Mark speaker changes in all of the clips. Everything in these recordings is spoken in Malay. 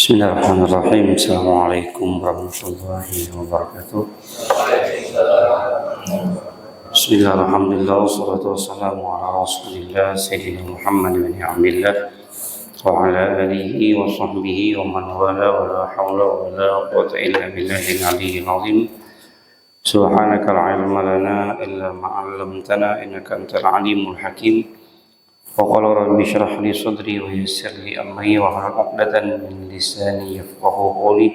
Speaker 1: Bismillahirrahmanirrahim. Assalamualaikum warahmatullahi wabarakatuh. Bismillahirrahmanirrahim. Wassalatu wassalamu ala rasulillah Sayyidina Muhammad bin Abdillah wa ala alihi wa sahbihi wa man wala wa la hawla wa la quwwata illa billahil aliyyil azim. Subhanaka la ilma lana illa ma 'allamtana innaka antal alimul hakim. وقال رب اشرح لي صدري ويسر لي امري واحلل عقدة من لساني يفقهوا قولي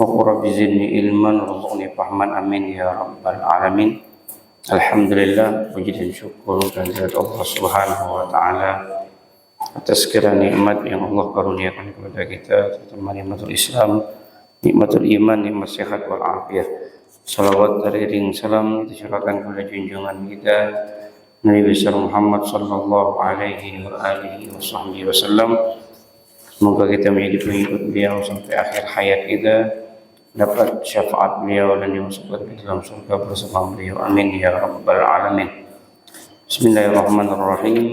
Speaker 1: وقل رب زدني علما وارزقني فهما امين يا رب العالمين. Alhamdulillah, puji dan syukur kehadirat Allah Subhanahu wa taala atas segala nikmat yang Allah karuniakan kepada kita, terutama nikmatul Islam, nikmatul iman, nikmat sehat wal afiyah. Salawat teriring salam kita curahkan kepada junjungan kita Nabi besar Muhammad sallallahu alaihi wa alihi wasallam. Semoga kita menjadi pengikut beliau sampai akhir hayat kita, dapat syafaat beliau dan dimasukkan ke dalam surga bersama beliau. Amin ya rabbal alamin. Bismillahirrahmanirrahim.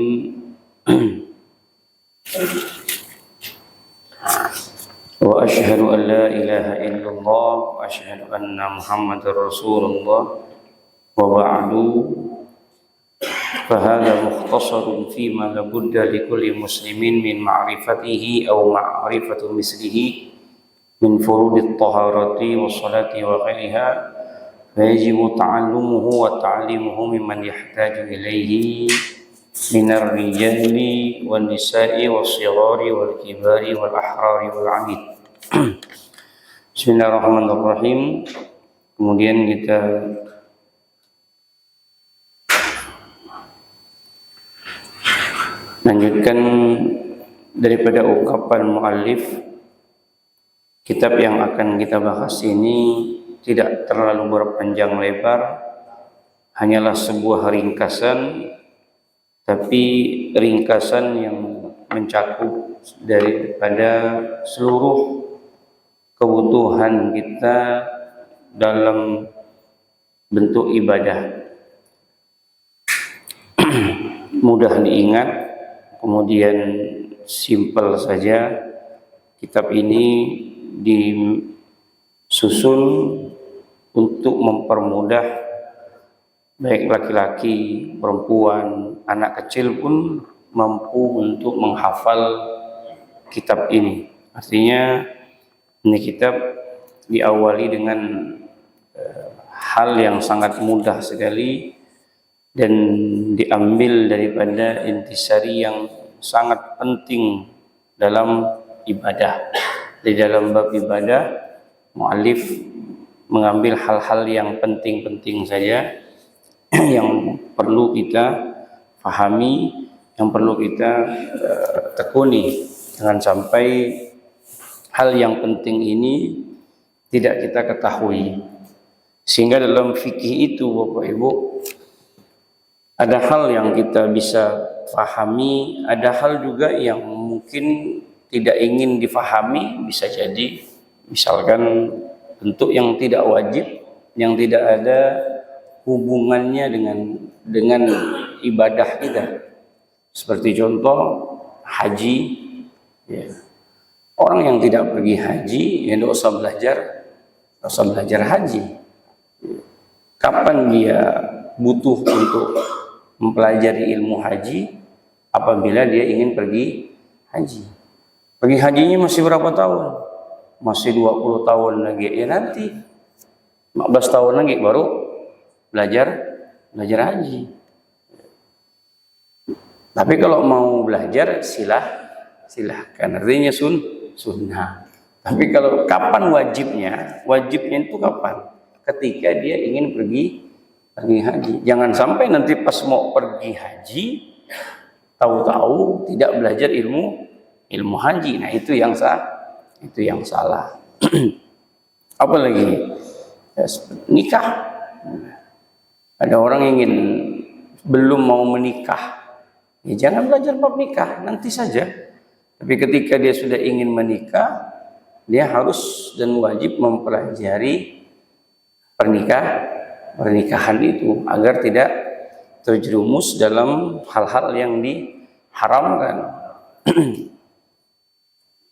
Speaker 1: Wa asyhadu an la ilaha illallah wa asyhadu anna Muhammadar Rasulullah wa ba'du. فهذا مختصر فيما لابد لكل مسلم من معرفته أو معرفة مثله من فروض الطهارة والصلاة وغيرها، فيجب تعلمه وتعليمه ممن يحتاج إليه من الرجال والنساء والصغار والكبار والأحرار والعبيد. Bismillahirrahmanirrahim. Kemudian kita lanjutkan daripada ungkapan muallif. Kitab yang akan kita bahas ini tidak terlalu berpanjang lebar, hanyalah sebuah ringkasan, tapi ringkasan yang mencakup daripada seluruh kebutuhan kita dalam bentuk ibadah. Mudah diingat, kemudian simpel saja. Kitab ini disusun untuk mempermudah baik laki-laki, perempuan, anak kecil pun mampu untuk menghafal kitab ini. Artinya ini kitab diawali dengan hal yang sangat mudah sekali dan diambil daripada intisari yang sangat penting dalam ibadah. Di dalam bab ibadah, muallif mengambil hal-hal yang penting-penting saja yang perlu kita fahami, yang perlu kita tekuni. Jangan sampai hal yang penting ini tidak kita ketahui. Sehingga dalam fikih itu, Bapak Ibu, ada hal yang kita bisa fahami, ada hal juga yang mungkin tidak ingin difahami. Bisa jadi misalkan bentuk yang tidak wajib, yang tidak ada hubungannya dengan ibadah kita. Seperti contoh haji, ya. Orang yang tidak pergi haji ya tidak usah belajar haji. Kapan dia butuh untuk mempelajari ilmu haji? Apabila dia ingin pergi haji. Pergi hajinya masih berapa tahun? Masih 20 tahun lagi. Ya nanti 15 tahun lagi baru belajar haji. Tapi kalau mau belajar silahkan. Artinya sunnah. Tapi kalau kapan wajibnya? Wajibnya itu kapan? Ketika dia ingin pergi haji. Jangan sampai nanti pas mau pergi haji tahu-tahu tidak belajar ilmu haji. Nah, itu yang salah. Apalagi nikah. Ada orang ingin belum mau menikah. Ya, jangan belajar bab nikah, nanti saja. Tapi ketika dia sudah ingin menikah, dia harus dan wajib mempelajari pernikahan itu agar tidak terjerumus dalam hal-hal yang diharamkan.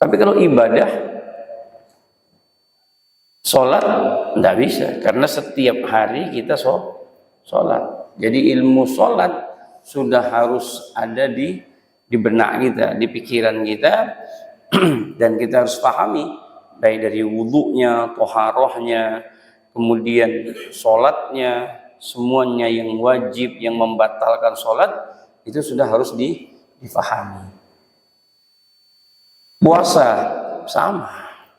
Speaker 1: Tapi kalau ibadah, sholat tidak bisa, karena setiap hari kita sholat. Jadi ilmu sholat sudah harus ada di benak kita, di pikiran kita, dan kita harus pahami baik dari wudhunya, toharohnya, kemudian sholatnya, semuanya yang wajib, yang membatalkan sholat itu sudah harus difahami. Puasa sama,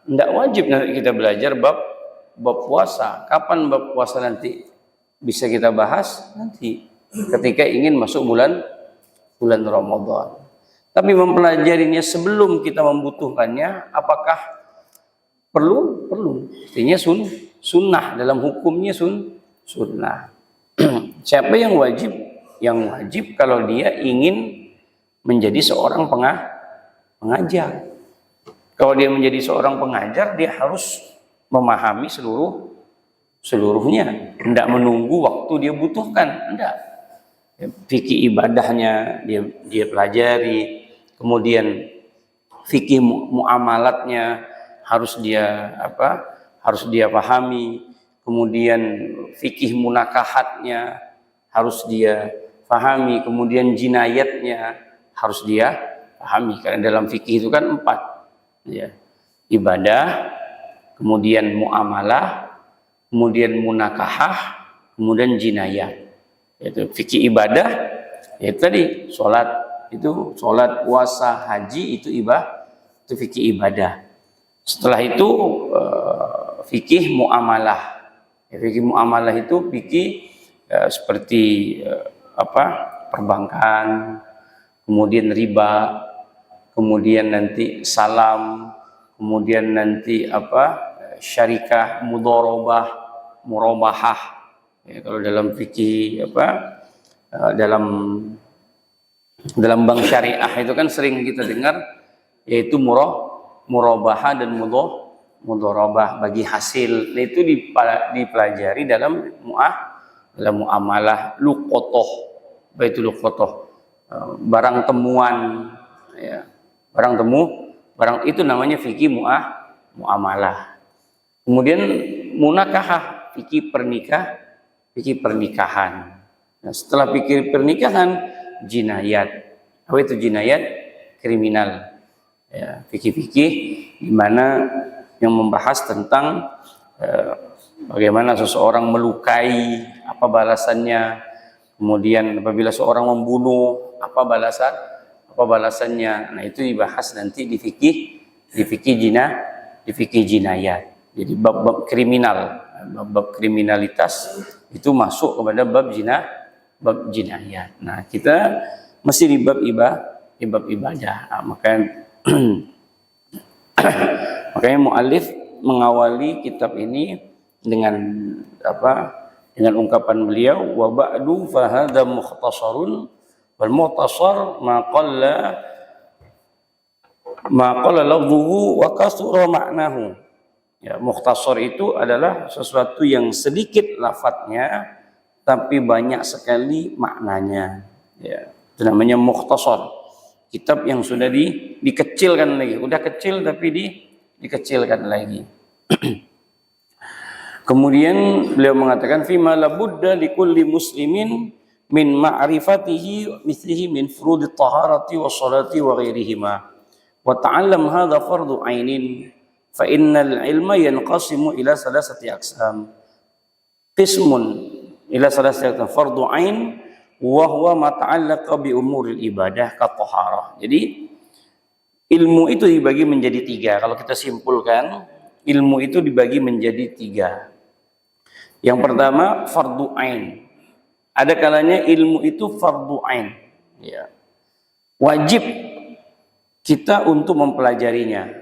Speaker 1: tidak wajib nanti kita belajar bab puasa. Kapan bab puasa nanti bisa kita bahas? Nanti ketika ingin masuk bulan Ramadan. Tapi mempelajarinya sebelum kita membutuhkannya, apakah perlu? Artinya sunnah, dalam hukumnya sunnah. Siapa yang wajib? Yang wajib kalau dia ingin menjadi seorang pengajar. Kalau dia menjadi seorang pengajar, dia harus memahami seluruhnya. Tidak menunggu waktu dia butuhkan. Tidak. Fikih ibadahnya dia pelajari. Kemudian fikih muamalatnya harus dia pahami. Kemudian fikih munakahatnya harus dia pahami. Kemudian jinayatnya harus dia pahami. Karena dalam fikih itu kan 4. Ya, ibadah, kemudian muamalah, kemudian munakahah, kemudian jinayah. Itu fikih ibadah, ya tadi sholat, puasa, haji itu itu fikih ibadah. Setelah itu fikih muamalah. Ya, fikih muamalah itu fikih seperti perbankan, kemudian riba, kemudian nanti salam, kemudian nanti syarikah, murabahah. Ya, kalau dalam fikih dalam bank syariah itu kan sering kita dengar yaitu murabahah dan mudharabah bagi hasil. Nah, itu dipelajari dalam muamalah luqotoh, baitul luqotoh, barang temuan, ya. Barang itu namanya fikih muamalah. Kemudian munakahah, fikih pernikahan. Nah, setelah fikih pernikahan, jinayat. Apa itu jinayat? Kriminal. Ya, fikih-fikih di mana yang membahas tentang bagaimana seseorang melukai, apa balasannya. Kemudian apabila seorang membunuh, apa balasannya. Nah, itu dibahas nanti di fikih jinayat. Jadi bab kriminal, bab kriminalitas itu masuk kepada bab jinayat. Nah, kita mesti di bab ibadah. Nah, makanya muallif mengawali kitab ini dengan ungkapan beliau, wa ba'du fa hadza mukhtasarun wal mukhtasar ma qalla lafzuhu wa kasura ma'nahu. Ya, mukhtasar itu adalah sesuatu yang sedikit lafadznya tapi banyak sekali maknanya. Ya, itu namanya mukhtasar. Kitab yang sudah dikecilkan lagi, udah kecil tapi dikecilkan lagi. Kemudian beliau mengatakan fima la budda likulli muslimin min ma'rifatihi mithlihi min furudit taharati wa salati wa ghairihima wa ta'allam hadha fardu ainin fa innal ilma yanqasimu ila salasati aqsam fardu ain wa huwa ma ta'allaqa bi umuril ibadah ka taharah. Jadi ilmu itu dibagi menjadi 3. Kalau kita simpulkan, ilmu itu dibagi menjadi 3. Yang pertama fardu ain. Ada kalanya ilmu itu fardu ain, ya. Wajib kita untuk mempelajarinya.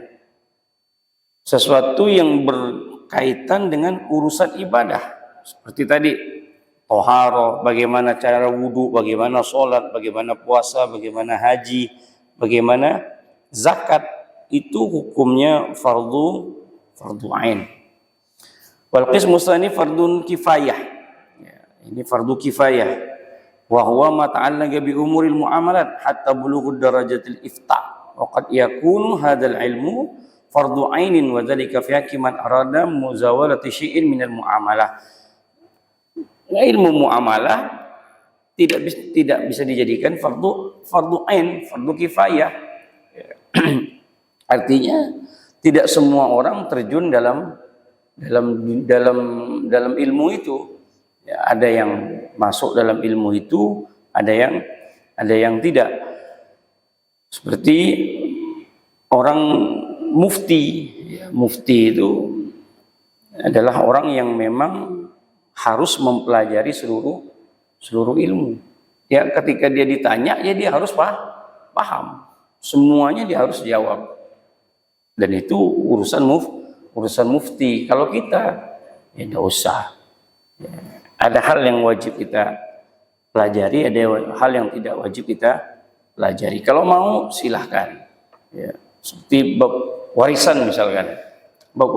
Speaker 1: Sesuatu yang berkaitan dengan urusan ibadah. Seperti tadi, toharoh, bagaimana cara wudhu, bagaimana sholat, bagaimana puasa, bagaimana haji, bagaimana zakat, itu hukumnya fardu ain. Wal qismu tsani fardun kifayah. Ini fardu kifayah. Wa huwa ma ta'allaqa bi umuril muamalat hatta bulughud darajatil ifta. wa qad yakunu hadzal ilmu fardu ainin wa dzalika fi haqqi man arada muzawalati syai'in minal muamalah. Ilmu muamalah tidak bisa dijadikan fardu ain, fardu kifayah. Artinya tidak semua orang terjun dalam ilmu itu. Ya, ada yang masuk dalam ilmu itu, ada yang tidak. Seperti orang mufti. Ya, mufti itu adalah orang yang memang harus mempelajari seluruh ilmu. Ya, ketika dia ditanya, ya dia harus paham. Semuanya dia harus jawab. Dan itu urusan mufti. Kalau kita, ya tidak usah. Ya, ada hal yang wajib kita pelajari, ada hal yang tidak wajib kita pelajari. Kalau mau, silahkan. Ya, seperti bab warisan misalkan. Bab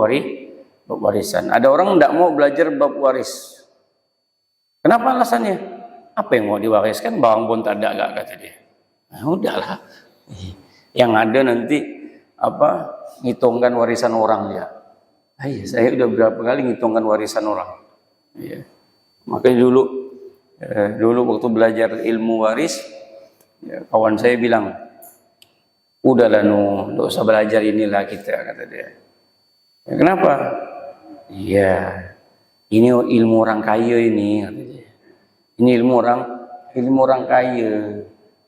Speaker 1: warisan. Ada orang tidak mau belajar bab waris. Kenapa alasannya? Apa yang mau diwariskan? Bawang pun tak ada, kata dia. Nah, udahlah. Yang ada nanti ngitungkan warisan orang dia. Iya, saya udah berapa kali ngitungkan warisan orang. Iya. Makanya dulu waktu belajar ilmu waris, ya, kawan saya bilang, udahlah nggak usah belajar inilah kita, kata dia. Ya, kenapa? Iya, ini ilmu orang kaya ini, kata dia. Ini ilmu orang kaya.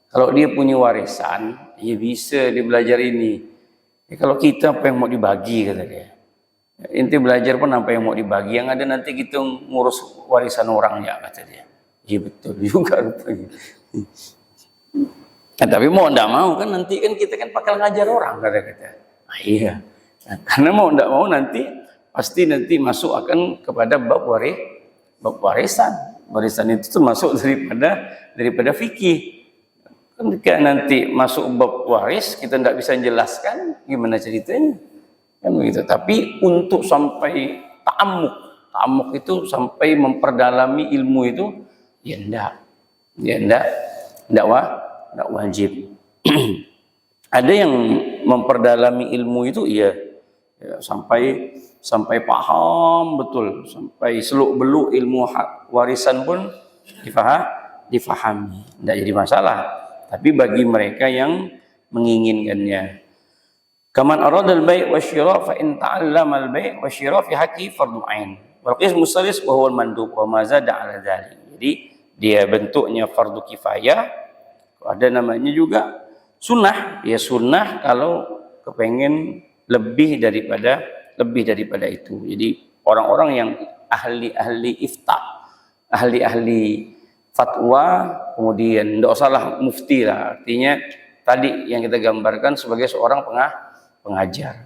Speaker 1: Kalau dia punya warisan, ya bisa dia belajar ini. Ya, kalau kita apa yang mau dibagi, kata dia. Inti belajar pun apa yang mau dibagi, yang ada nanti kita ngurus warisan orangnya, kata dia. Iya betul juga rupanya. Nah, tapi mau ndak mau kan nanti kan kita kan bakal ngajar orang, kata-kata. Nah, iya. Nah, karena mau ndak mau nanti pasti nanti masuk akan kepada bab warisan. Warisan itu termasuk daripada fikih. Ketika nanti masuk bab waris, kita tidak bisa menjelaskan gimana ceritanya, kan begitu. Tapi untuk sampai ta'amuk itu sampai memperdalami ilmu itu, ya tidak wajib. Ada yang memperdalami ilmu itu, ya sampai paham betul, sampai seluk-beluk ilmu warisan pun difahami, tidak jadi masalah. Tapi bagi mereka yang menginginkannya, kaman aradal bai' wasyira fa in ta'allama al bai' wasyira fi haqqi fardhu ain wal qismu salis wa huwa al mandub wa ma zada 'ala dzalik. Jadi dia bentuknya fardu kifayah, ada namanya juga sunnah. Ya sunnah kalau kepengen lebih daripada itu. Jadi orang-orang yang ahli ifta, ahli fatwa, kemudian tidak usahlah mufti lah. Artinya tadi yang kita gambarkan sebagai seorang pengajar.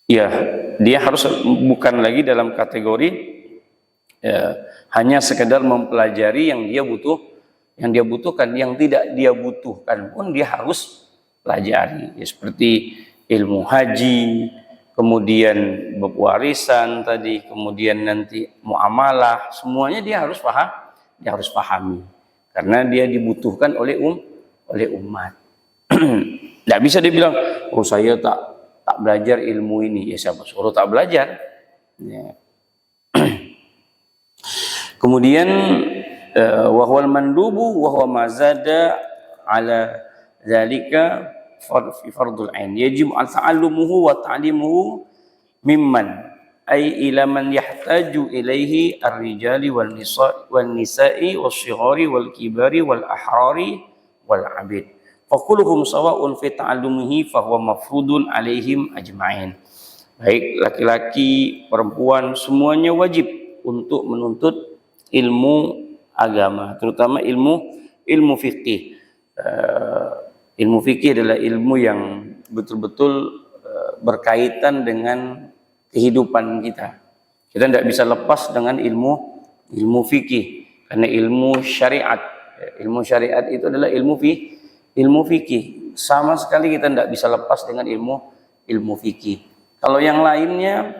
Speaker 1: Ya, dia harus bukan lagi dalam kategori hanya sekedar mempelajari yang dia butuhkan, yang tidak dia butuhkan pun dia harus pelajari. Ya, seperti ilmu haji, kemudian bab warisan tadi, kemudian nanti muamalah, semuanya dia harus pahami karena dia dibutuhkan oleh umat. Tidak bisa dia bilang, oh saya tak belajar ilmu ini. Ya siapa suruh tak belajar? Ya. Kemudian wa huwal mandubu wa huwa ma zada ala zalika fi fardul ain yajib al ta'allumuhu wa ta'limuhu mimman ay ila man yahtaju ilaihi ar-rijali wal nisa'i was-shighari wal kibari wal ahrari wal 'abid fa kulluhum sawa'un fi ta'allumihi fa huwa mafrudun alaihim ajma'in. Baik laki-laki, perempuan, semuanya wajib untuk menuntut ilmu agama, terutama ilmu fikih. Ilmu fikih adalah ilmu yang betul-betul berkaitan dengan kehidupan kita. Kita tidak bisa lepas dengan ilmu fikih, karena ilmu syariat itu adalah ilmu fikih. Sama sekali kita tidak bisa lepas dengan ilmu fikih. Kalau yang lainnya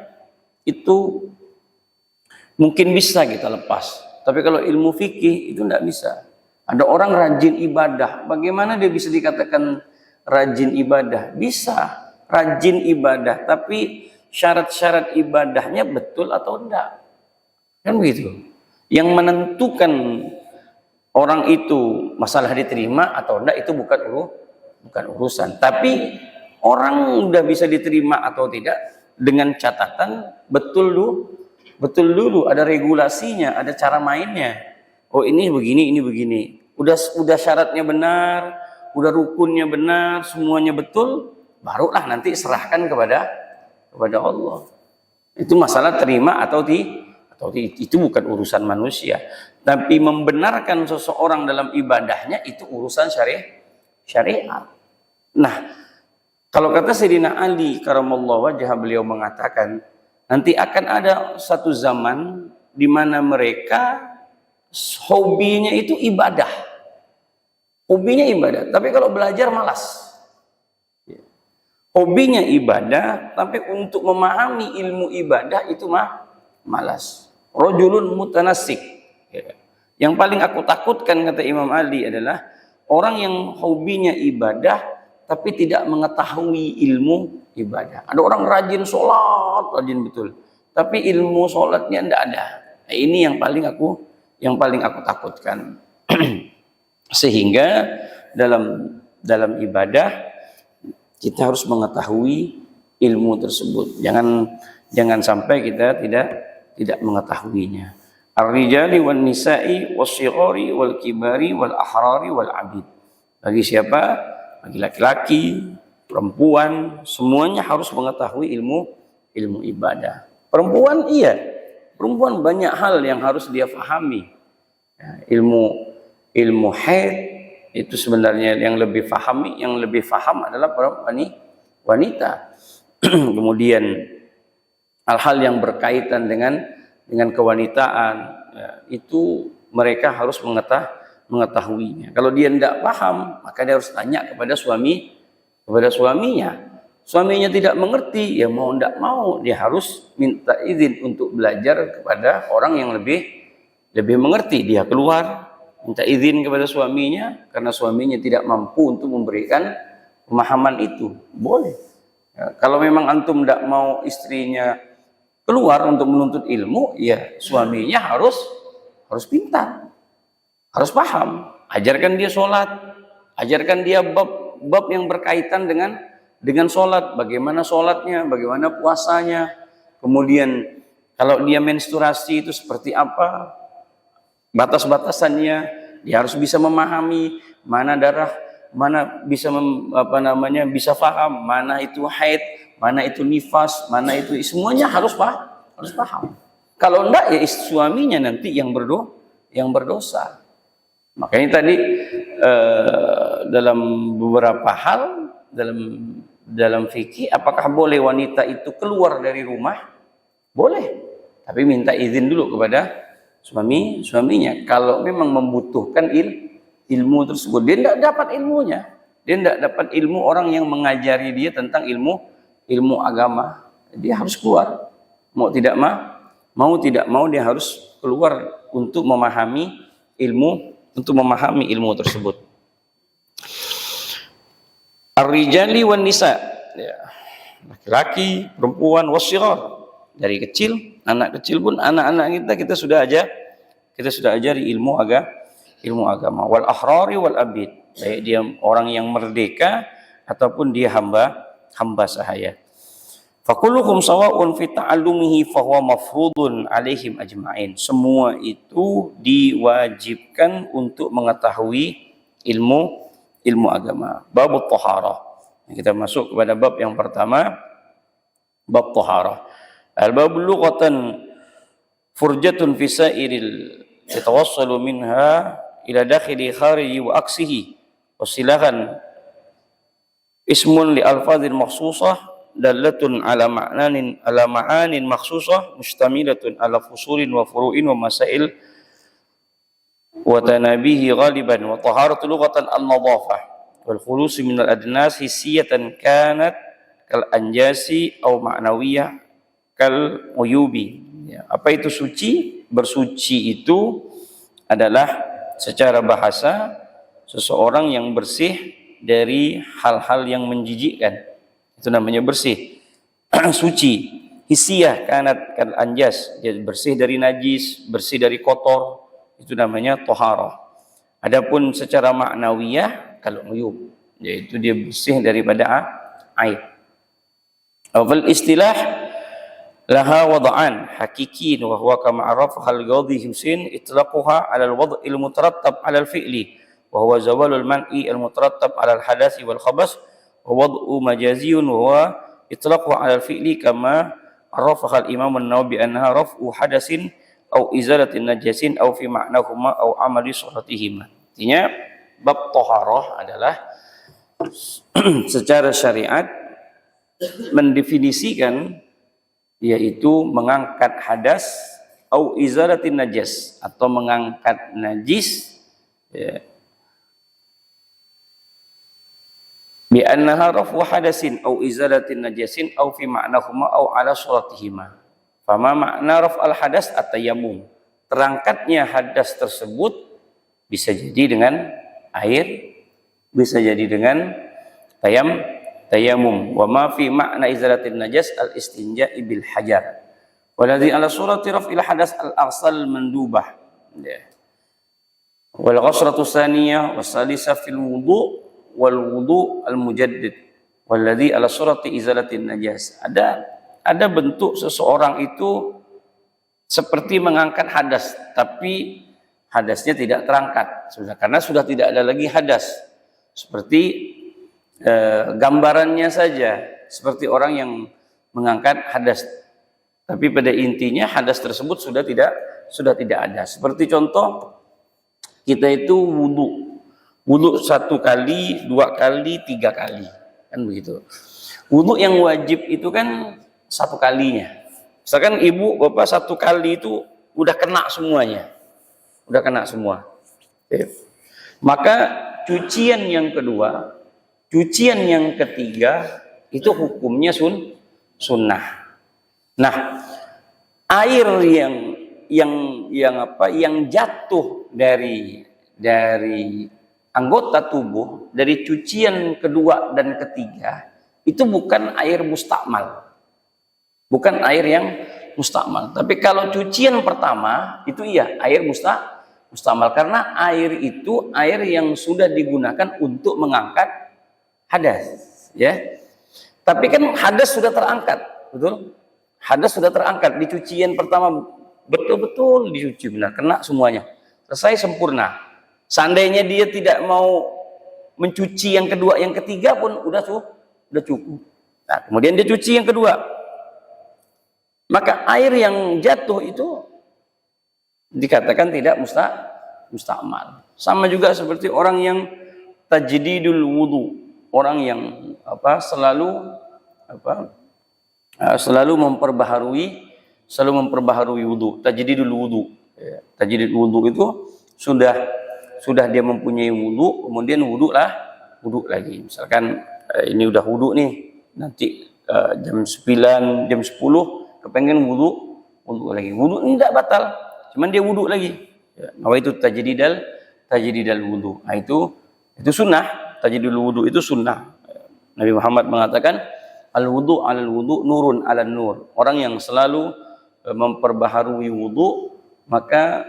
Speaker 1: itu mungkin bisa kita lepas, tapi kalau ilmu fikih itu tidak bisa. Ada orang rajin ibadah, bagaimana dia bisa dikatakan rajin ibadah. Bisa rajin ibadah, tapi syarat-syarat ibadahnya betul atau enggak. Kan begitu. Yang menentukan orang itu masalah diterima atau enggak itu bukan urusan. Tapi orang udah bisa diterima atau tidak dengan catatan betul dulu ada regulasinya, ada cara mainnya. Oh ini begini. Udah syaratnya benar, udah rukunnya benar, semuanya betul, barulah nanti serahkan kepada Allah. Itu masalah terima atau itu bukan urusan manusia. Tapi membenarkan seseorang dalam ibadahnya itu urusan syariat. Nah, kalau kata Sayyidina Ali karamallahu wajhah, beliau mengatakan nanti akan ada satu zaman di mana mereka hobinya itu ibadah. Hobinya ibadah, tapi kalau belajar malas. Hobinya ibadah, tapi untuk memahami ilmu ibadah itu malas. Rajulun mutanassik. Yang paling aku takutkan, kata Imam Ali, adalah orang yang hobinya ibadah tapi tidak mengetahui ilmu ibadah. Ada orang rajin sholat, rajin betul, tapi ilmu sholatnya tidak ada. Nah, ini yang paling aku takutkan. Sehingga dalam ibadah kita harus mengetahui ilmu tersebut. Jangan sampai kita tidak mengetahuinya. Ar-rijali wan nisa'i wasyghari wal kibari wal ahrari wal abid. Bagi siapa? Bagi laki-laki, perempuan, semuanya harus mengetahui ilmu ibadah. Perempuan perempuan banyak hal yang harus dia pahami. Ya, ilmu haid itu sebenarnya yang lebih paham adalah wanita. Kemudian hal-hal yang berkaitan dengan kewanitaan, ya, itu mereka harus mengetahuinya. Kalau dia tidak paham, maka dia harus tanya kepada suaminya. Suaminya tidak mengerti, ya mau tidak mau dia harus minta izin untuk belajar kepada orang yang lebih mengerti. Dia keluar minta izin kepada suaminya karena suaminya tidak mampu untuk memberikan pemahaman itu, boleh. Ya, kalau memang antum tidak mau istrinya keluar untuk menuntut ilmu, ya suaminya harus pintar, harus paham. Ajarkan dia sholat, ajarkan dia bab yang berkaitan dengan sholat, bagaimana sholatnya, bagaimana puasanya. Kemudian kalau dia menstruasi itu seperti apa, batas-batasannya, dia harus bisa memahami mana darah, mana bisa paham mana itu haid, mana itu nifas, mana itu, semuanya harus paham. Kalau enggak, ya suaminya nanti yang berdosa. Makanya tadi dalam beberapa hal dalam fikih, apakah boleh wanita itu keluar dari rumah? Boleh, tapi minta izin dulu kepada suaminya. Kalau memang membutuhkan ilmu tersebut, dia tidak dapat ilmunya, dia tidak dapat ilmu orang yang mengajari dia tentang ilmu agama, dia harus keluar. Mau tidak mau dia harus keluar untuk memahami ilmu tersebut. Ar-rijali wan nisa, ya, laki-laki, perempuan, wasyighar, dari kecil, anak kecil pun, anak-anak kita sudah ajari ilmu agama. Wal ahrari wal abid, baik dia orang yang merdeka ataupun dia hamba sahaya. Fakulluhum sawa'un fi ta'allumihi fahuwa mafrudun alaihim ajma'in. Semua itu diwajibkan untuk mengetahui ilmu agama. Bab thaharah. Kita masuk kepada bab yang pertama, bab thaharah. Al-bab lughatan furjatun fi sa'iril yatawassalu minha ila dakhili khariji wa aksihi. Wasilahan ismun li alfadhil makhsusah dalatun ala ma'anin makhsusah mustamilatun ala fusulin wa furu'in wa masail wa tanabihi ghaliban. Wa taharatu lughatan an-nadhafah wal khulus min al-adnas hissiyatan kanat kal anjasi aw ma'nawiyah kal uyubi. Ya, apa itu suci? Bersuci itu adalah secara bahasa seseorang yang bersih dari hal-hal yang menjijikkan. Itu namanya bersih. Suci. Hissiyah kanat kal anjas, jadi bersih dari najis, bersih dari kotor, itu namanya toharah. Adapun secara maknawiyah kalau uyub, yaitu dia bersih daripada aib. Awal istilah laha wada'an hakikin wa huwa kama arafaha al-Qadhi Husain itlaquha 'ala al-wad' al-mutarattab 'ala al-fi'li wa huwa zawalul man'i al-mutarattab 'ala al-hadathi wal khabas wa wad'u majaziyun wa huwa itlaquha 'ala al-fi'li kama arafaha al-Imam an-Nawawi annaha raf'u hadasin au izalatin najasin au fi ma'nahuma au amali suratihima. Artinya bab taharah adalah secara syariat mendefinisikan yaitu mengangkat hadas au izalatin najas atau mengangkat najis ya. Bi annaha raf'u hadasin au izalatin najasin au fi ma'nahuma au ala suratihima. Fama makna raf'al hadas at-tayammum. Terangkatnya hadas tersebut bisa jadi dengan air, bisa jadi dengan tayammum. Wa ma fi makna izalatin najas al-istinja'i bil hajar. Waladhi ala surati raf'il hadas al-aghsal mandubah. Wal ghasratu tsaniyah was-salisa fil wudu' wal wudu al-mujaddid walladhi ala surati izalatin najas. Ada bentuk seseorang itu seperti mengangkat hadas, tapi hadasnya tidak terangkat karena sudah tidak ada lagi hadas. Seperti gambarannya saja, seperti orang yang mengangkat hadas, tapi pada intinya hadas tersebut sudah tidak ada. Seperti contoh kita itu wudu 1 kali, 2 kali, 3 kali, kan begitu. Wudu yang wajib itu kan 1 kalinya. Misalkan ibu bapak 1 kali itu udah kena semuanya, udah kena semua. Maka cucian yang kedua, cucian yang ketiga itu hukumnya sunnah. Nah, air yang jatuh dari anggota tubuh dari cucian kedua dan ketiga itu bukan air mustakmal, bukan air yang mustakmal. Tapi kalau cucian pertama itu iya air mustakmal karena air itu air yang sudah digunakan untuk mengangkat hadas, ya. Tapi kan hadas sudah terangkat, betul? Hadas sudah terangkat di cucian pertama, betul-betul dicuci benar, kena semuanya, selesai sempurna. Seandainya dia tidak mau mencuci yang kedua, yang ketiga pun udah cukup. Nah, kemudian dia cuci yang kedua, maka air yang jatuh itu dikatakan tidak mustakmal. Sama juga seperti orang yang tajdidul wudu, orang yang selalu memperbaharui wudu, tajdidul wudu. Tajdidul wudu itu sudah dia mempunyai wudu, kemudian wudu lagi. Misalkan ini udah wudu nih, nanti jam 9, jam 10 kepengen wudu lagi. Wudu ini tidak batal, cuman dia wudu lagi. Nah, itu tajdidal wudu. Nah, itu sunnah, tajdidul wudu itu sunnah. Nabi Muhammad mengatakan al wudu alal wudu nurun ala nur. Orang yang selalu memperbaharui wudu, maka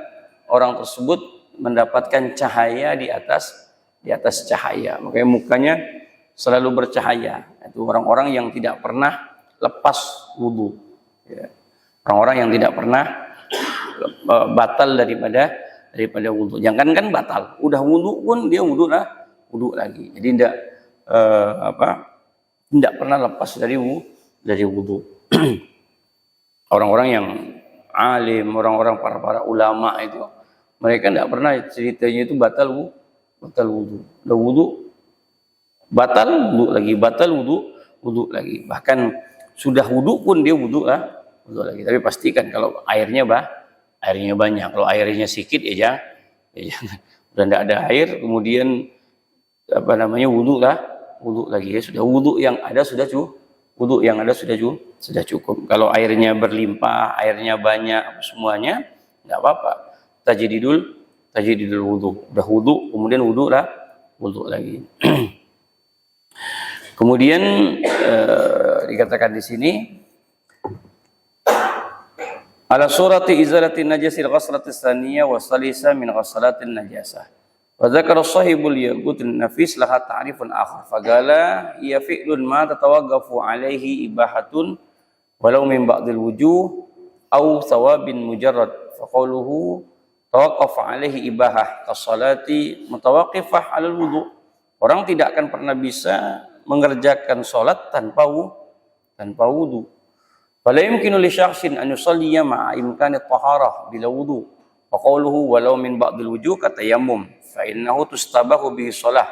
Speaker 1: orang tersebut mendapatkan cahaya di atas cahaya. Makanya mukanya selalu bercahaya. Itu orang-orang yang tidak pernah lepas wudu. Ya. Orang-orang yang tidak pernah batal daripada wudu. Jangankan batal, udah wudu pun dia wudu lagi. Jadi tidak pernah lepas dari wudu. Orang-orang yang alim, orang-orang para ulama itu, mereka tidak pernah ceritanya itu batal wudu. Udah wudu, batal wudu lagi. Bahkan sudah wudu pun dia wudu lagi. Tapi pastikan kalau airnya banyak. Kalau airnya sedikit ya jangan. Udah tidak ada air, kemudian wudu lagi. Ya sudah, wudu yang ada sudah cukup. Kalau airnya berlimpah, airnya banyak, semuanya tidak apa-apa. Tajdidul wudu. Udah wudu, kemudian wudu lagi. Kemudian dikatakan di sini ala surati izalatin najasil ghasratis tsaniyah wa salisa min ghasratin najasah. Wa dzakara sahibul yaqutin nafis laha ta'rifun akhar. Faqala ya fi'lun ma tatawaqqafu alaihi ibahatun walau min ba'dil wujuh aw thawabin mujarrad. Fa qawluhu tawaqqafa alaihi ibahah kas-salati mutawaqqifah 'alal wudu'. Orang tidak akan pernah bisa mengerjakan salat tanpa wudu. Fala yumkinu li syakhsin an yusalliya ma'a imkani at-taharah bila wudu. Wa qawluhu walau min ba'dil wujuh katayammum fa innahu tustabahu bihi shalah.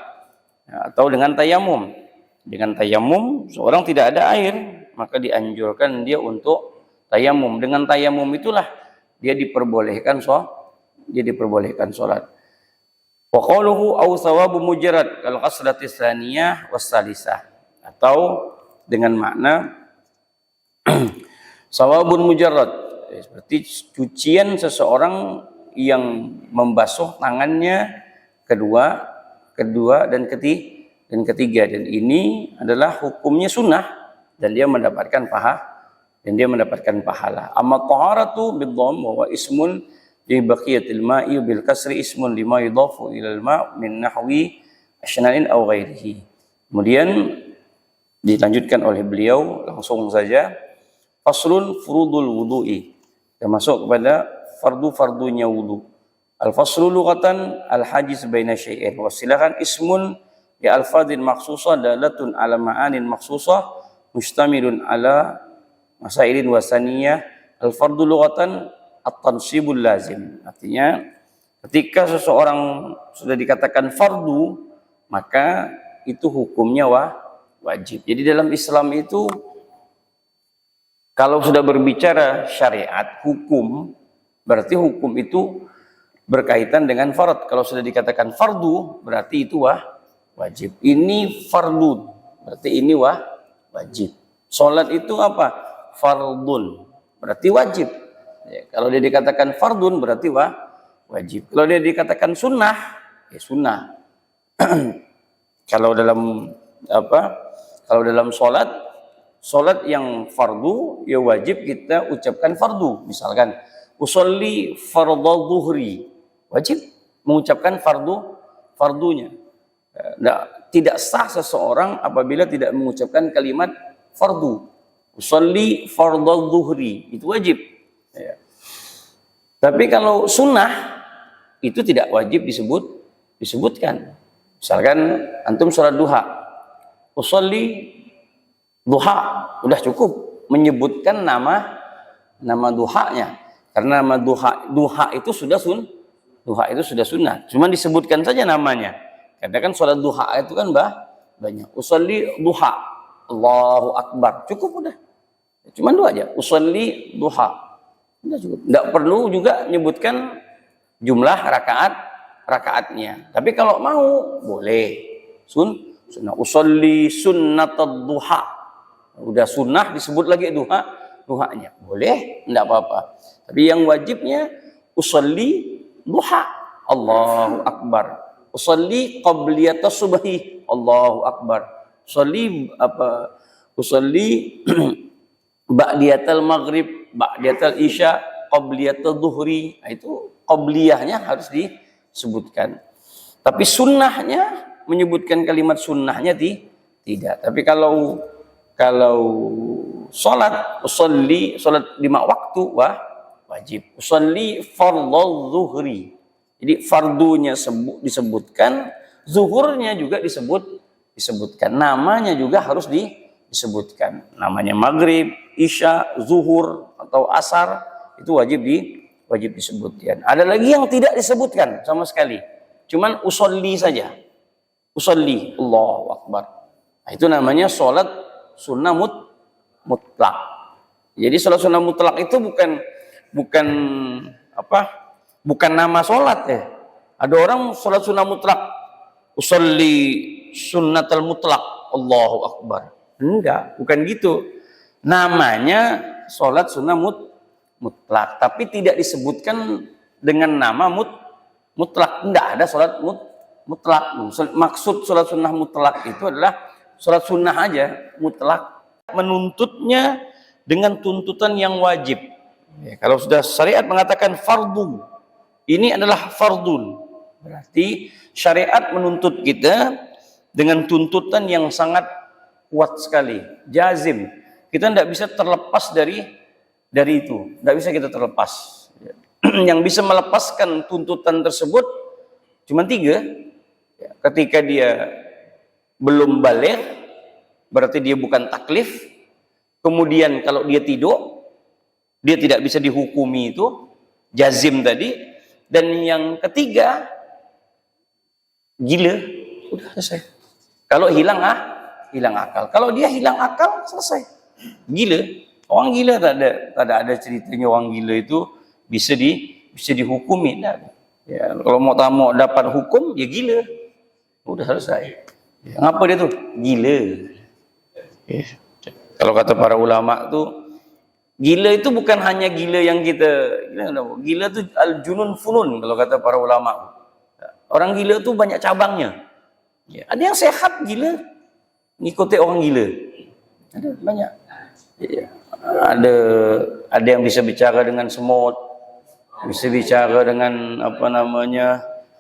Speaker 1: Atau dengan tayamum. Dengan tayamum seorang tidak ada air, maka dianjurkan dia untuk tayamum. Dengan tayamum itulah dia diperbolehkan salat. Wa qawluhu aw thawabu mujarrad kal qasrati tsaniyah was salisah. Atau dengan makna sawabun mujarrad, seperti cucian seseorang yang membasuh tangannya kedua dan ketiga, dan ini adalah hukumnya sunnah dan dia mendapatkan pahala. Amma taharatu bid-dhamm wa ismun li baqiyatil ma'i bil kasri ismun lima yudhafu ila al-ma' min nahwi ashna'in aw ghairihi. Kemudian dilanjutkan oleh beliau langsung saja. Faslun furudul wudu'i, termasuk kepada fardu-fardunya wudu. Al-faslu lughatan al-hajiz baina syai'in, wa silahan ismun ya al-fadil makhsusah dalatun ala ma'anin makhsusah mustamilun ala masailin wasaniyah. Al-fardu lughatan at-tansibul lazim, artinya ketika seseorang sudah dikatakan fardu maka itu hukumnya wajib. Jadi dalam Islam itu kalau sudah berbicara syariat, hukum, berarti hukum itu berkaitan dengan fard. Kalau sudah dikatakan fardu, berarti itu wajib. Ini fardu, berarti ini wajib. Salat itu apa? Fardun, berarti wajib. Ya, kalau dia dikatakan fardun, berarti wajib. Kalau dia dikatakan sunnah, ya sunnah. Kalau dalam salat yang fardu ya wajib kita ucapkan fardu. Misalkan usolli fardhu dhuhri, wajib mengucapkan fardunya. Tidak sah seseorang apabila tidak mengucapkan kalimat fardu. Usolli fardhu dhuhri, itu wajib. Ya. Tapi kalau sunnah itu tidak wajib disebutkan. Misalkan antum sholat duha, usolli duha, udah cukup menyebutkan nama duhanya, karena nama duha itu sudah sunnah, cuma disebutkan saja namanya. Karena kan sholat duha itu kan banyak. Usolli duha, Allahu Akbar, cukup udah. Cuma dua aja, usolli duha, udah cukup. Tidak perlu juga menyebutkan jumlah rakaatnya. Tapi kalau mau boleh sunnah, usolli sunnatad duha. Udah sunnah disebut lagi duhanya, boleh, enggak apa-apa. Tapi yang wajibnya usolli duha, Allahu Akbar. Usolli qabliyata subhi, Allahu Akbar. Usolli ba'diyatal maghrib, ba'diyatal isya, qabliyatal zuhri. Itu qabliyahnya harus disebutkan. Tapi sunnahnya, menyebutkan kalimat sunnahnya tidak. Tapi kalau sholat, usolli, sholat 5 waktu wajib. Usolli fardhu zuhri. Jadi fardunya disebutkan, zuhurnya juga disebutkan. Namanya juga harus disebutkan. Namanya maghrib, isya, zuhur atau asar itu wajib disebutkan. Ada lagi yang tidak disebutkan sama sekali. Cuman usolli saja. Usolli, Allahu Akbar. Nah, itu namanya sholat sunnah mutlak. Jadi sholat sunnah mutlak itu bukan nama sholat ya. Ada orang sholat sunnah mutlak, usolli sunnatal mutlak, Allahu Akbar. Enggak, bukan gitu. Namanya sholat sunnah mutlak, tapi tidak disebutkan dengan nama mutlak. Enggak ada sholat mutlak. Maksud sholat sunnah mutlak itu adalah Sholat sunnah aja mutlak menuntutnya dengan tuntutan yang wajib. Ya, kalau sudah syariat mengatakan fardu, ini adalah fardun, berarti syariat menuntut kita dengan tuntutan yang sangat kuat sekali, jazim. Kita tidak bisa terlepas dari itu, tidak bisa kita terlepas. Yang bisa melepaskan tuntutan tersebut cuma 3. Ketika dia belum baligh, berarti dia bukan taklif. Kemudian kalau dia tidur, dia tidak bisa dihukumi, itu jazim tadi. Dan yang ketiga, gila. Udah selesai. Kalau hilang akal. Kalau dia hilang akal, selesai. Gila. Orang gila tak ada ceritanya orang gila itu bisa dihukumi. Ya, kalau mau dapat hukum, ya gila. Udah selesai. Ya, ngapa dia tuh? Gila. Ya. Kalau kata para ulama tuh, gila itu bukan hanya gila yang gila itu al-junun funun kalau kata para ulama. Orang gila itu banyak cabangnya. Ya, ada yang sehat gila, ngikuti orang gila. Ada banyak. Ya, ada yang bisa bicara dengan semut, bisa bicara dengan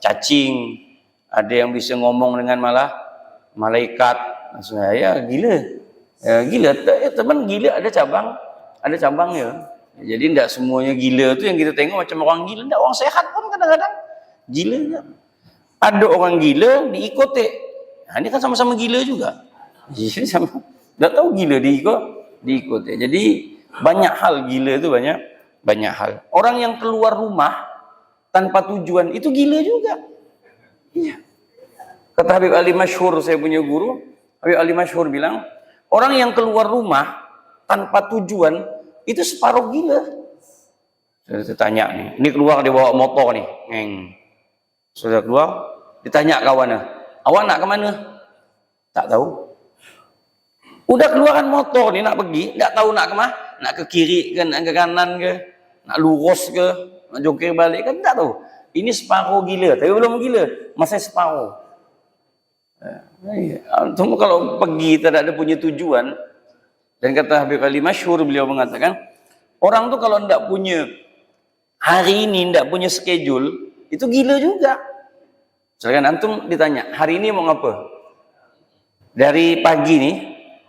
Speaker 1: cacing, ada yang bisa ngomong dengan malah malaikat. Maksudnya ya gila. Ya, gila, teman, gila ada cabangnya. Jadi tidak semuanya gila itu yang kita tengok macam orang gila. Tidak, orang sehat pun kadang-kadang gila. Ada orang gila diikuti. Nah, ini kan sama-sama gila juga. Jadi tidak tahu gila diikuti. Jadi banyak hal gila itu banyak hal. Orang yang keluar rumah tanpa tujuan itu gila juga. Iya. Kata Habib Ali Masyhur, saya punya guru, Habib Ali Masyhur bilang, orang yang keluar rumah tanpa tujuan itu separuh gila. Saya tanya nih, ini keluar dia bawa motor nih, sudah keluar, ditanya kawannya, awak nak ke mana? Tak tahu. Udah keluaran motor nih nak pergi, tak tahu nak ke mana, nak ke kiri ke, nak ke kanan ke, nak lurus ke, nak jongkir balik kan tak tahu. Ini separuh gila, tapi belum gila, masih separuh. Cuma kalau pergi tidak ada punya tujuan, dan kata Habib Ali Masyhur, beliau mengatakan orang tuh kalau tidak punya hari ini, tidak punya schedule, itu gila juga. Misalkan antum ditanya hari ini mau ngapa, dari pagi nih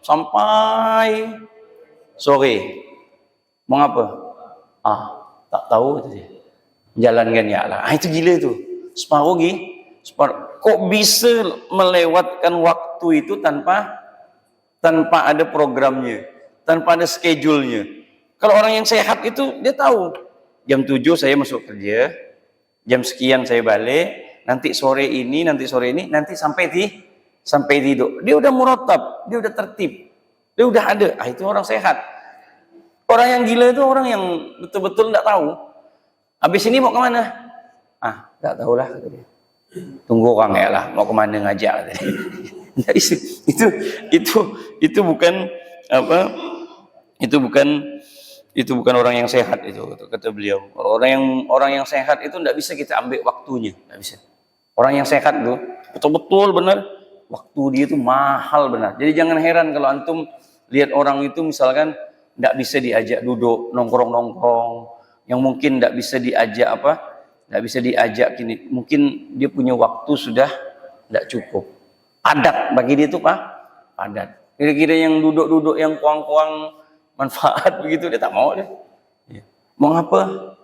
Speaker 1: sampai sore mau ngapa, tak tahu itu dia, jalankan ya Allah. Itu gila itu, separuh kok bisa melewatkan waktu itu tanpa ada programnya, tanpa ada schedule-nya. Kalau orang yang sehat itu dia tahu jam 7 saya masuk kerja, jam sekian saya balik, nanti sore ini, nanti sampai tidur. Dia udah muratab, dia udah tertib, dia udah ada. Itu orang sehat. Orang yang gila itu orang yang betul-betul tidak tahu. Habis ini mau kemana? Tak tahulah. Tunggu orang ya lah, mau kemana ngajak. Nah, itu bukan apa? Itu bukan orang yang sehat itu, kata beliau. Orang yang sehat itu tidak bisa kita ambil waktunya, tidak bisa. Orang yang sehat itu betul-betul benar, waktu dia itu mahal benar. Jadi jangan heran kalau antum lihat orang itu misalkan tidak bisa diajak duduk nongkrong, yang mungkin tidak bisa diajak tidak bisa diajak gini, mungkin dia punya waktu sudah tidak cukup, padat bagi dia itu padat. Kira-kira yang duduk-duduk yang kuang-kuang manfaat begitu dia tak mau dia. Mau apa?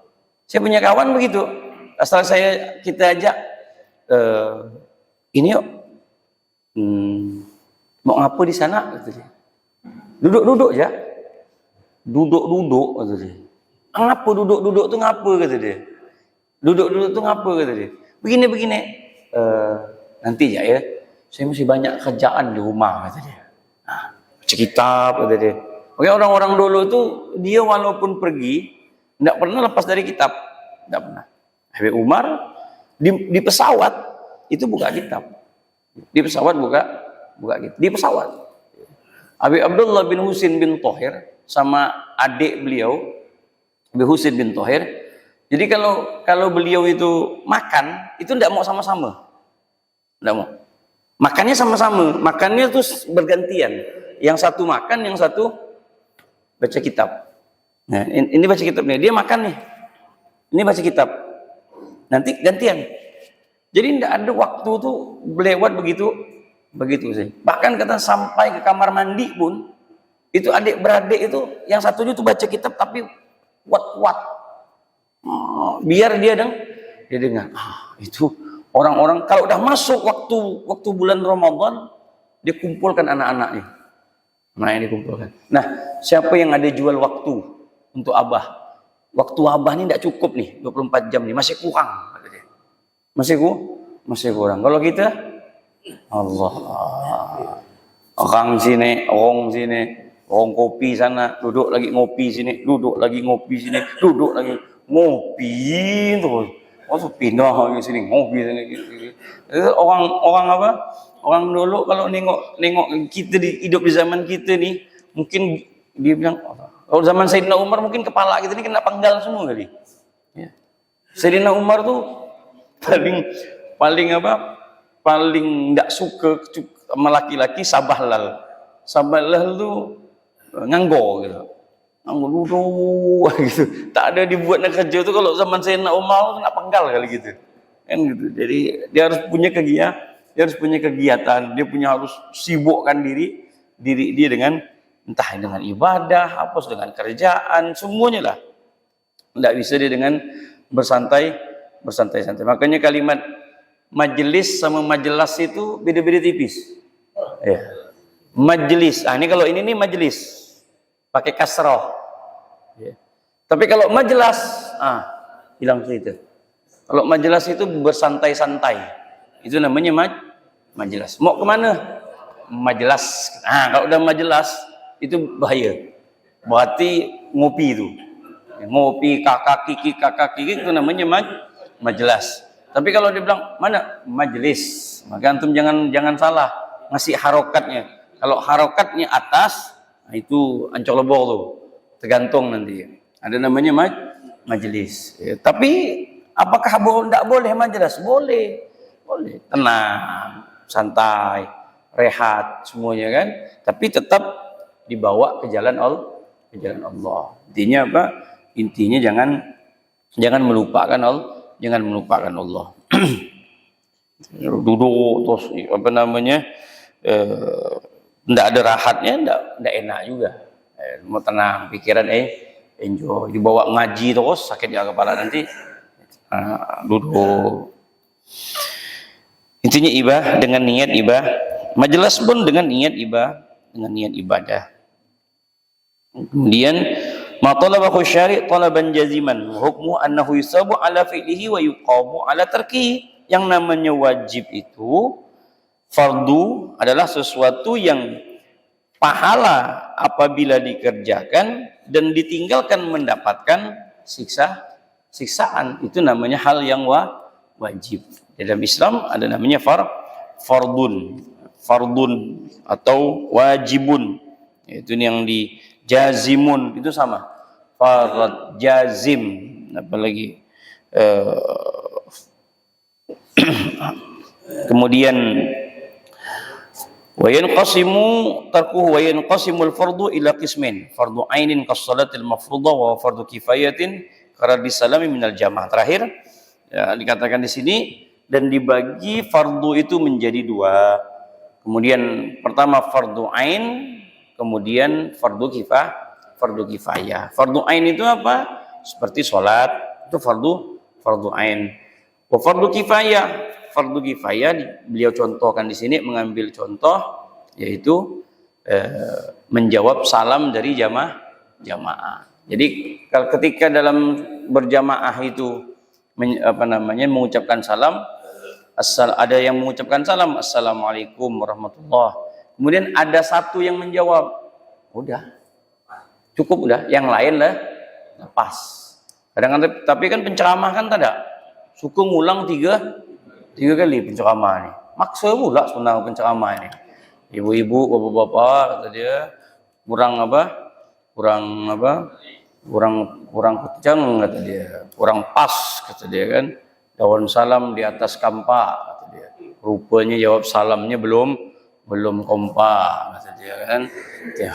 Speaker 1: Saya punya kawan begitu, asal kita ajak ini yuk, mau ngapa di sana? Kata dia. Duduk-duduk ya, duduk-duduk kata dia. Ngapa duduk-duduk tu ngapa kata dia? Duduk-duduk tu ngapa kata dia? Begini. Nanti ya, saya masih banyak kerjaan di rumah kata dia. Baca kitab kata dia. Oke, orang-orang dulu tu dia walaupun pergi tidak pernah lepas dari kitab, tidak pernah. Habib Umar di pesawat itu buka kitab, di pesawat buka kitab, di pesawat. Habib Abdullah bin Husin bin Thohir sama adik beliau, Habib Husin bin Thohir. Jadi kalau beliau itu makan itu tidak mau sama-sama, tidak mau. Makannya sama-sama, makannya tuh bergantian. Yang satu makan, yang satu baca kitab. Nah, ini baca kitab nih, dia makan nih. Ini baca kitab. Nanti gantian. Jadi tidak ada waktu tuh lewat begitu sih. Bahkan kata sampai ke kamar mandi pun, itu adik beradik itu yang satunya tuh baca kitab tapi kuat-kuat. Biar dia dengar. Itu orang-orang kalau udah masuk waktu bulan Ramadan, dia kumpulkan anak-anaknya. Nah, ini dikumpulkan. Nah, siapa yang ada jual waktu untuk Abah? Waktu Abah ini tidak cukup nih, 24 jam nih, masih kurang. Masih kurang. Kalau kita, Allah, orang sini, orang kopi sana, duduk lagi ngopi sini, duduk lagi ngopi sini, duduk lagi ngopi terus. Oh, pindah ke sini ngopi sini. Orang apa? Orang dulu kalau nengok kita hidup di zaman kita nih, mungkin dia bilang, kalau zaman Sayyidina Umar mungkin kepala kita ini kena penggal semua kali. Ya. Sayyidina Umar tuh paling tidak suka sama laki-laki sabahlal. Sabahlal tuh nganggo gitu. Nganggo duduk gitu. Tak ada dibuat nak kerja tuh kalau zaman Sayyidina Umar kena penggal kali gitu. Kan gitu. Jadi dia harus punya kegiatan, dia harus sibukkan diri dia dengan entah dengan ibadah, apa dengan kerjaan, semuanya lah. Tidak bisa dia dengan bersantai-santai. Makanya kalimat majelis sama majelas itu beda-beda tipis. Ya. Majelis. Ini kalau ini nih majelis pakai kasroh. Ya. Tapi kalau majelas, hilang cerita. Kalau majelas itu bersantai-santai. Itu namanya majelas. Mau kemana? Majelas. Kalau udah majelas itu bahaya. Berarti ngopi itu. Ngopi kakak kiki itu namanya majelas. Tapi kalau dia bilang mana majelis, maka antum jangan salah ngasih harokatnya. Kalau harokatnya atas, itu ancol lebor tuh. Tergantung nanti. Ada namanya majelis. Ya, tapi apakah tidak boleh majelis? Boleh. Tenang, santai, rehat semuanya kan. Tapi tetap dibawa ke jalan Allah. Intinya apa? Intinya jangan melupakan Allah. Duduk terus tidak ada rahatnya, tidak enak juga. Mau tenang, pikiran enjoy. Dibawa ngaji terus sakit di kepala nanti. Duduk. Intinya dengan niat majelis pun dengan niat ibadah. Kemudian ma talabahu syari' talaban jaziman hukmu annahu yusabu ala fi'lihi wa yuqamu ala tarkihi. Yang namanya wajib itu fardu adalah sesuatu yang pahala apabila dikerjakan dan ditinggalkan mendapatkan siksaan. Itu namanya hal yang wajib. Dalam Islam ada namanya fardun atau wajibun. Itu yang di jazimun itu sama. Farad jazim, apalagi kemudian wa yanqasimul fardu ila qismain, fardu ainin kas-salatil mafruḍah wa fardu kifayatin karaddi salami minal jamaah. Terakhir ya, dikatakan di sini dan dibagi fardu itu menjadi dua. Kemudian pertama fardu ain, kemudian fardu kifayah. Fardu ain itu apa? Seperti sholat, itu fardu ain. Fardu kifayah beliau contohkan di sini, mengambil contoh yaitu menjawab salam dari jamaah. Jadi ketika dalam berjamaah itu mengucapkan salam, ada yang mengucapkan salam assalamualaikum warahmatullah, kemudian ada satu yang menjawab, udah cukup, udah yang lain lah pas. Kadang-kadang tapi kan penceramah kan tidak suka ngulang tiga kali penceramah ini, maksa pula sebenarnya penceramah ini. Ibu-ibu, bapak-bapak kata dia kurang kencang kata dia, kurang pas kata dia kan. daun salam di atas kampak, kata dia. Rupanya jawab salamnya belum kompak, kata dia kan. Ya.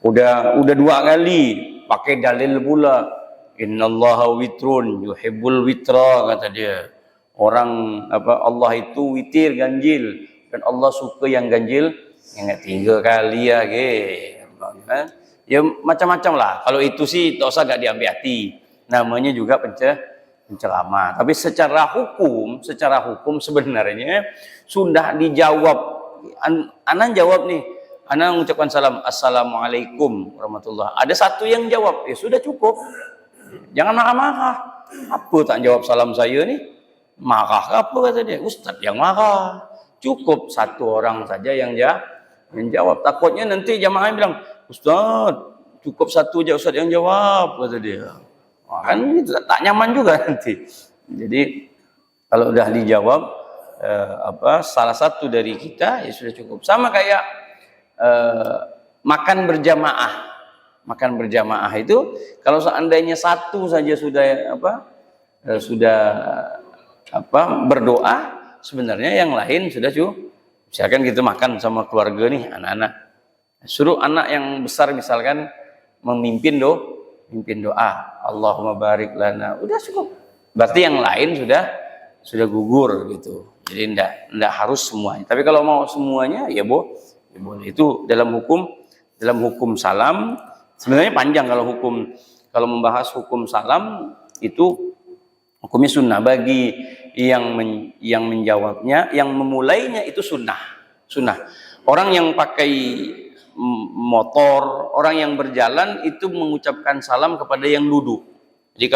Speaker 1: Udah 2 kali pakai dalil pula. Innallaha witrun yuhibbul witra, kata dia. Orang Allah itu witir, ganjil, dan Allah suka yang ganjil. Ingat 3 kali ya, ya macam-macam lah. Kalau itu sih tak usah gak diambil hati. Namanya juga penceramah. Tapi secara hukum sebenarnya sudah dijawab. Anan jawab nih. Anan mengucapkan salam, assalamualaikum warahmatullahi. Ada satu yang jawab, ya sudah cukup. Jangan marah-marah. Apa tak jawab salam saya nih? Marah ke apa, kata dia? Ustaz yang marah. Cukup satu orang saja yang jawab. Takutnya nanti jamaah bilang, Ustaz, cukup satu aja Ustaz yang jawab, kata dia. Kan itu tak nyaman juga nanti. Jadi kalau udah dijawab salah satu dari kita, ya sudah cukup. Sama kayak makan berjamaah itu, kalau seandainya satu saja sudah berdoa, sebenarnya yang lain sudah cukup. Misalkan kita makan sama keluarga nih, anak-anak, suruh anak yang besar misalkan memimpin doa, Allahumma barik lana, udah cukup. Berarti yang lain sudah gugur gitu. Jadi enggak harus semuanya. Tapi kalau mau semuanya ya boleh. Itu dalam hukum salam. Sebenarnya panjang kalau membahas hukum salam itu hukumnya sunnah bagi yang menjawabnya, yang memulainya itu sunnah. Orang yang pakai motor, orang yang berjalan itu mengucapkan salam kepada yang duduk. Jadi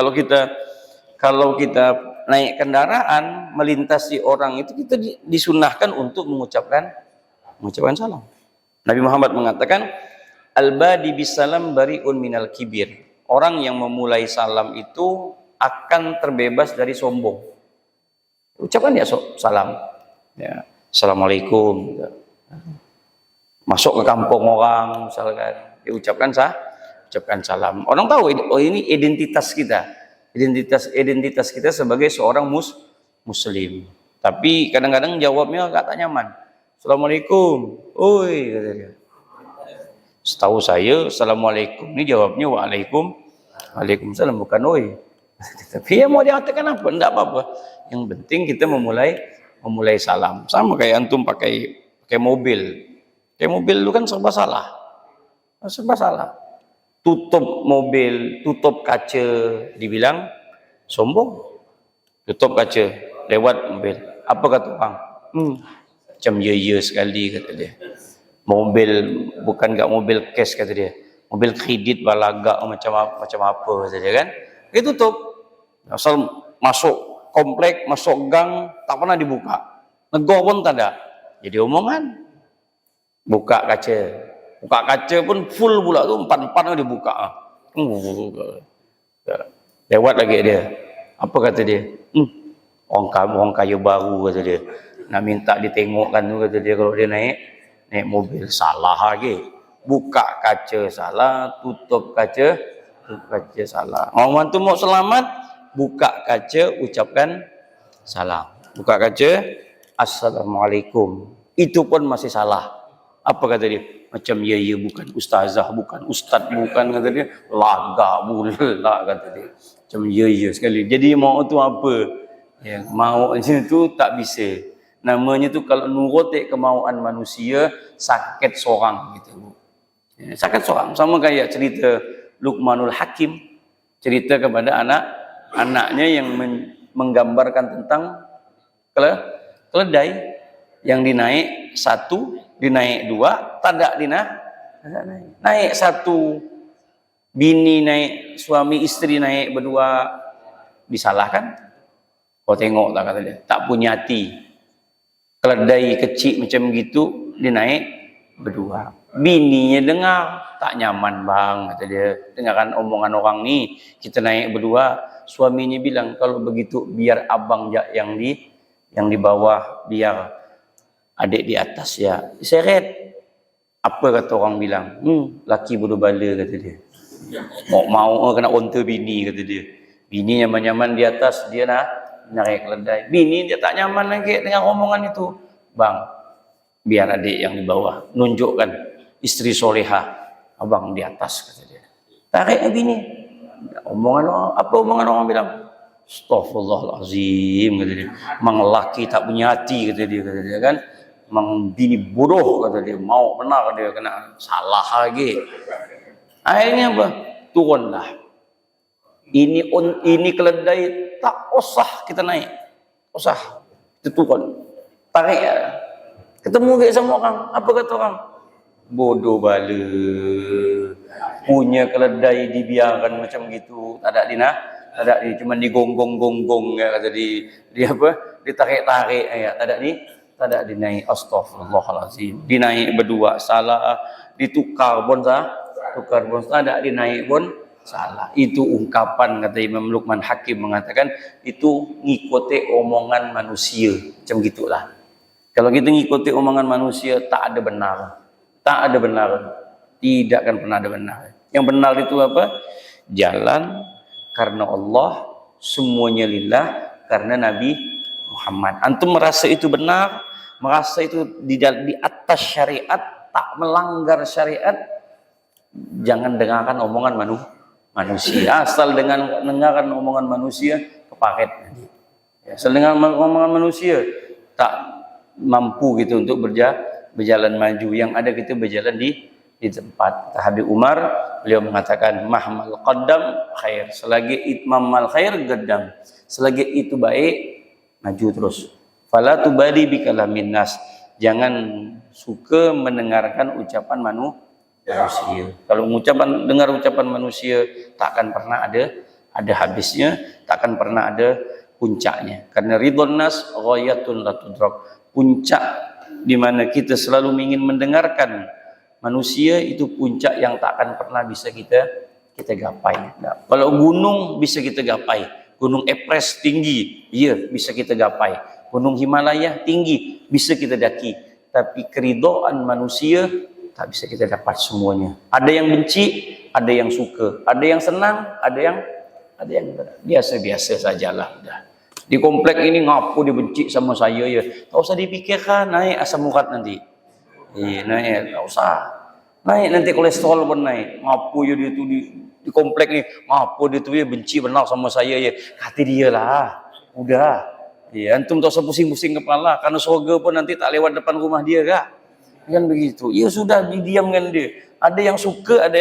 Speaker 1: kalau kita naik kendaraan melintasi orang itu, kita disunnahkan untuk mengucapkan salam. Nabi Muhammad mengatakan, al-badi bisalam bari'un minal kibir. Orang yang memulai salam itu akan terbebas dari sombong. Ucapkan ya salam. Ya, assalamualaikum. Masuk ke kampung orang misalkan, diucapkan salam. Orang tahu ini identitas kita. Identitas kita sebagai seorang muslim. Tapi kadang-kadang jawabnya agak tak nyaman. Assalamualaikum. Oi, kata dia. Setahu saya assalamualaikum ini jawabnya waalaikumsalam, bukan oi. Tapi ya mau dikatakan apa? Enggak apa-apa. Yang penting kita memulai salam. Sama kayak antum pakai mobil. Kayak mobil itu kan serba salah. Tutup mobil, tutup kaca, dibilang sombong. Tutup kaca, lewat mobil. Apa kata orang? Macam ya sekali, kata dia. Mobil bukan gak mobil cash, kata dia. Mobil kredit balagak macam apa, kata dia kan. Dia tutup. Asal masuk komplek, masuk gang, tak pernah dibuka. Negor pun tak ada. Jadi omongan. Buka kaca pun full pula tu, 4 dibuka. Lewat lagi dia. Apa kata dia? Orang kaya baru, kata dia. Nak minta ditengokkan tu, kata dia, kalau dia naik mobil. Salah lagi. Buka kaca salah, tutup kaca salah. Orang tu mau selamat, buka kaca, ucapkan salam. Buka kaca, assalamualaikum. Itu pun masih salah. Apa kata dia? Macam ya bukan, ustazah bukan, ustaz bukan, kata dia. Lagak pula, kata dia. Macam ya sekali. Jadi mau tu apa? Ya, mau itu tak bisa. Namanya tu kalau nuruti kemauan manusia, sakit seorang gitu. Ya, sakit seorang. Sama kayak cerita Luqmanul Hakim, cerita kepada anaknya yang menggambarkan tentang keledai yang dinaik 1, dinaik 2, tak ada naik 1, bini naik, suami istri naik berdua, disalahkan. Kau tengok tak, kata dia, tak punya hati. Keledai kecil macam gitu dinaik berdua. Bininya dengar, tak nyaman bang, kata dia. Dengarkan omongan orang ni, kita naik berdua. Suaminya bilang, kalau begitu biar abang yang di bawah, biar adik di atas ya. Seret. Apa kata orang bilang? Laki bodoh bala, kata dia. Mau kena onta bini, kata dia. Bini nyaman-nyaman di atas, dia nak nyari keledai. Bini dia tak nyaman lagi dengan omongan itu. Bang, biar adik yang di bawah nunjukkan istri soleha. Abang di atas, kata dia. Tarik bini. Apa omongan orang bilang? Astaghfirullahalazim, kata dia. Mang laki tak punya hati, kata dia kan. Mang bini bodoh, kata dia. Mau benar dia kena salah lagi. Akhirnya apa? Turunlah. Ini keledai tak usah kita naik. Usah. Itu turun. Tarik ya. Ketemu ke sama orang. Apa kata orang? Bodoh bala. Punya keledai dibiarkan macam gitu. Tak ada dina. Tak ada ni. Cuma digonggong-gonggong ya, kata dia apa? Ditarik-tarik ya. Tak ada ni. Tak ada dinaik. Astaghfirullahalazim. Dinaik berdua salah. Ditukar pun sah. Tukar pun tak ada dinaik pun salah. Itu ungkapan kata Imam Luqman Hakim mengatakan itu ngikuti omongan manusia. Macam gitulah. Kalau kita ngikuti omongan manusia tak ada benar. Tak ada benar. Tidak akan pernah ada benar. Yang benar itu apa? Jalan karena Allah, semuanya lillah karena Nabi Muhammad. Antum merasa itu benar, merasa itu di atas syariat, tak melanggar syariat, jangan dengarkan omongan manusia. Asal dengan dengarkan omongan manusia keparet nanti. Ya, asal dengan omongan manusia tak mampu gitu untuk berjalan maju. Yang ada kita berjalan di tempat. Habib Umar beliau mengatakan mahmal qaddam khair. Selagi itmamal khair gaddam. Selagi itu baik, maju terus. Fala tubali bikalamin nas. Jangan suka mendengarkan ucapan manusia. Kalau dengar ucapan manusia tak akan pernah ada habisnya, tak akan pernah ada puncaknya. Karena ridhon nas ghayatun la tudrak. Puncak di mana kita selalu ingin mendengarkan manusia itu puncak yang tak akan pernah bisa kita gapai. Nah, kalau gunung bisa kita gapai, gunung Everest tinggi, ya bisa kita gapai. Gunung Himalaya tinggi bisa kita daki, tapi keridhaan manusia tak bisa kita dapat semuanya. Ada yang benci, ada yang suka, ada yang senang, ada yang biasa-biasa sajalah. Dah. Di komplek ini ngapu dia benci sama saya ya. Tak usah dipikirkan, naik asam urat nanti. Naik, tak usah. Naik nanti kolesterol pun naik. Ngapu ya dia tu di komplek ni, ngapu dia tu ya benci benar sama saya ya. Kata dia lah. Udah. Ya, antum tak usah pusing-pusing kepala karena surga pun nanti tak lewat depan rumah dia kak. Kan begitu. Ya sudah didiamkan dia. Ada yang suka, ada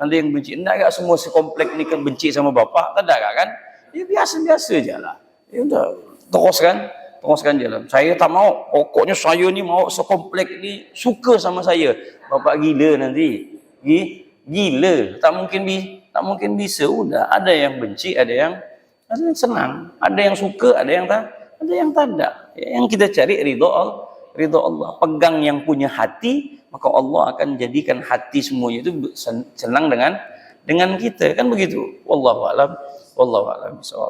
Speaker 1: yang benci. Enggak semua sekomplek ni kan benci sama bapak, tak ada kan? Ya biasa-biasa je lah. Ya udah, teruskan jalan. Saya tak mau, pokoknya saya ni mau sekomplek ni suka sama saya. Bapak gila nanti. Gila, tak mungkin bisa. Udah, ada yang benci, ada yang senang, ada yang suka, ada yang tak ada. Yang kita cari ridho Allah. Pegang yang punya hati, maka Allah akan jadikan hati semuanya itu senang dengan kita. Kan begitu. Wallahu a'lam.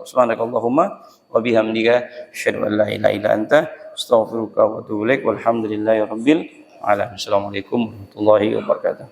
Speaker 1: Subhanakallahumma wa bihamdika asyhadu an la ilaha illa anta astaghfiruka wa atubu ilaik. Walhamdulillahi rabbil alamin. Assalamualaikum warahmatullahi wabarakatuh.